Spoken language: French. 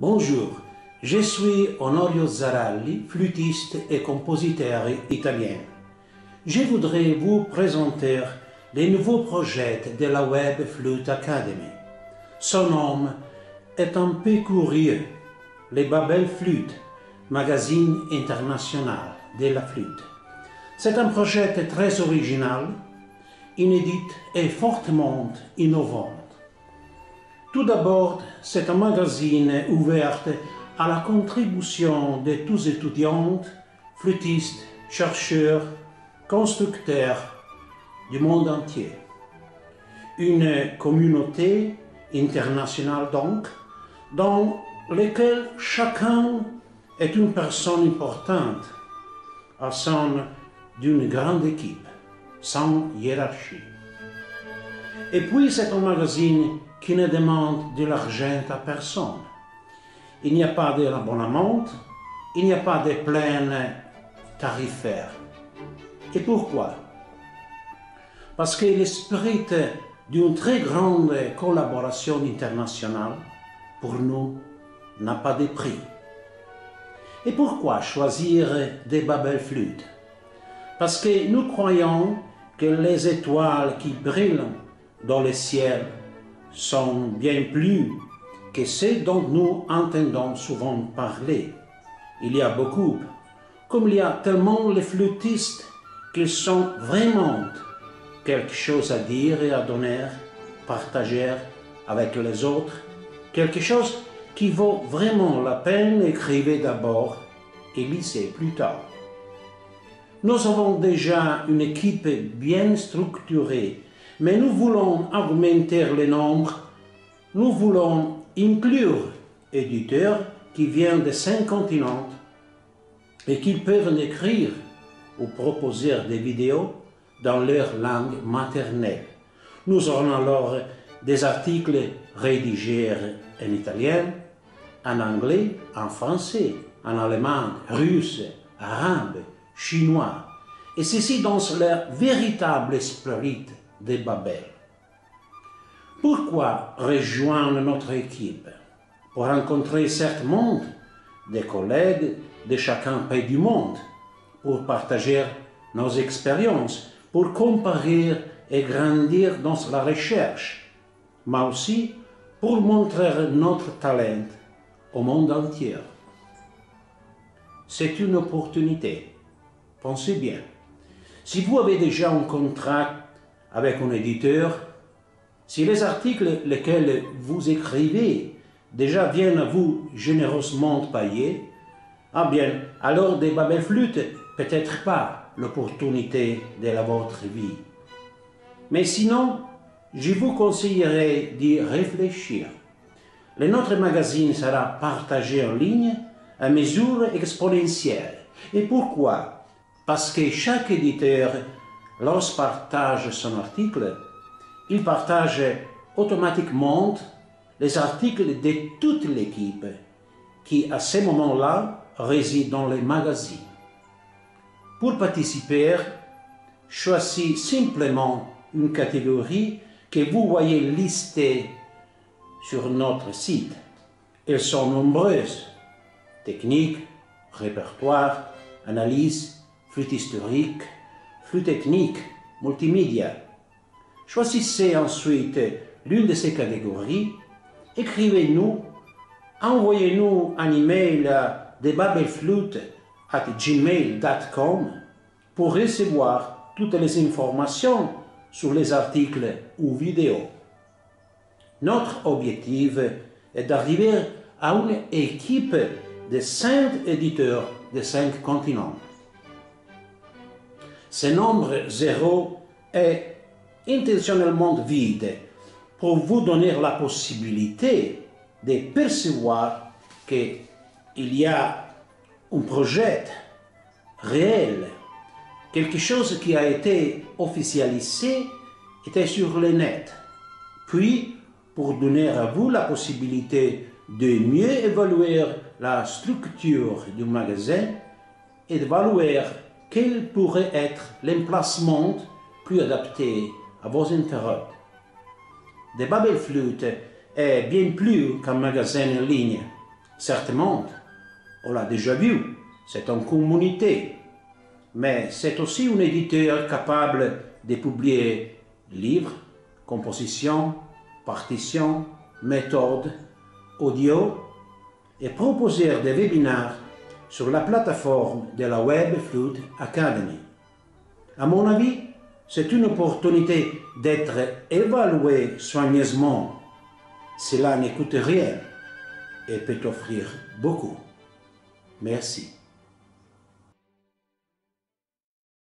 Bonjour, je suis Onorio Zaralli, flûtiste et compositeur italien. Je voudrais vous présenter les nouveaux projets de la Web Flute Academy. Son nom est un peu curieux, les Babel Flûte, magazine international de la flûte. C'est un projet très original, inédit et fortement innovant. Tout d'abord, c'est un magazine ouvert à la contribution de tous étudiants, flûtistes, chercheurs, constructeurs du monde entier. Une communauté internationale donc, dans laquelle chacun est une personne importante au sein d'une grande équipe, sans hiérarchie. Et puis c'est un magazine qui ne demande de l'argent à personne. Il n'y a pas d'abonnement, il n'y a pas de plan tarifaire. Et pourquoi? Parce que l'esprit d'une très grande collaboration internationale, pour nous, n'a pas de prix. Et pourquoi choisir des Babel Flûte? Parce que nous croyons que les étoiles qui brillent dans le ciel sont bien plus que ce dont nous entendons souvent parler. Il y a beaucoup, comme il y a tellement les flûtistes qu'ils sont vraiment quelque chose à dire et à donner, partager avec les autres, quelque chose qui vaut vraiment la peine d'écrire d'abord et lisez plus tard. Nous avons déjà une équipe bien structurée, mais nous voulons augmenter le nombre. Nous voulons inclure éditeurs qui viennent de 5 continents et qui peuvent écrire ou proposer des vidéos dans leur langue maternelle. Nous aurons alors des articles rédigés en italien, en anglais, en français, en allemand, russe, arabe, chinois, et ceci dans leur véritable esprit de Babel. Pourquoi rejoindre notre équipe? Pour rencontrer certainement des collègues de chacun pays du monde, pour partager nos expériences, pour comparer et grandir dans la recherche, mais aussi pour montrer notre talent au monde entier. C'est une opportunité. Pensez bien. Si vous avez déjà un contrat avec un éditeur, si les articles lesquels vous écrivez déjà viennent à vous généreusement payer, ah bien, alors des Babel Flûte, peut-être pas l'opportunité de votre vie. Mais sinon, je vous conseillerais d'y réfléchir. Notre magazine sera partagé en ligne à mesure exponentielle. Et pourquoi? Parce que chaque éditeur, lorsqu'il partage son article, il partage automatiquement les articles de toute l'équipe qui, à ce moment-là, réside dans les magazines. Pour participer, choisissez simplement une catégorie que vous voyez listée sur notre site. Elles sont nombreuses: technique, répertoire, analyse, flûte historique, flûte ethnique, multimédia. Choisissez ensuite l'une de ces catégories, écrivez-nous, envoyez-nous un email à thebabelflute@gmail.com pour recevoir toutes les informations sur les articles ou vidéos. Notre objectif est d'arriver à une équipe de 5 éditeurs de 5 continents. Ce nombre 0 est intentionnellement vide pour vous donner la possibilité de percevoir qu'il y a un projet réel, quelque chose qui a été officialisé, était sur le net. Puis, pour donner à vous la possibilité de mieux évaluer la structure du magasin et d'évaluer quel pourrait être l'emplacement plus adapté à vos intérêts. The Babel Flute est bien plus qu'un magasin en ligne. Certainement, on l'a déjà vu, c'est une communauté, mais c'est aussi un éditeur capable de publier livres, compositions, partitions, méthodes, audio et proposer des webinaires sur la plateforme de la Web Flute Academy. À mon avis, c'est une opportunité d'être évalué soigneusement. Cela ne coûte rien et peut offrir beaucoup. Merci.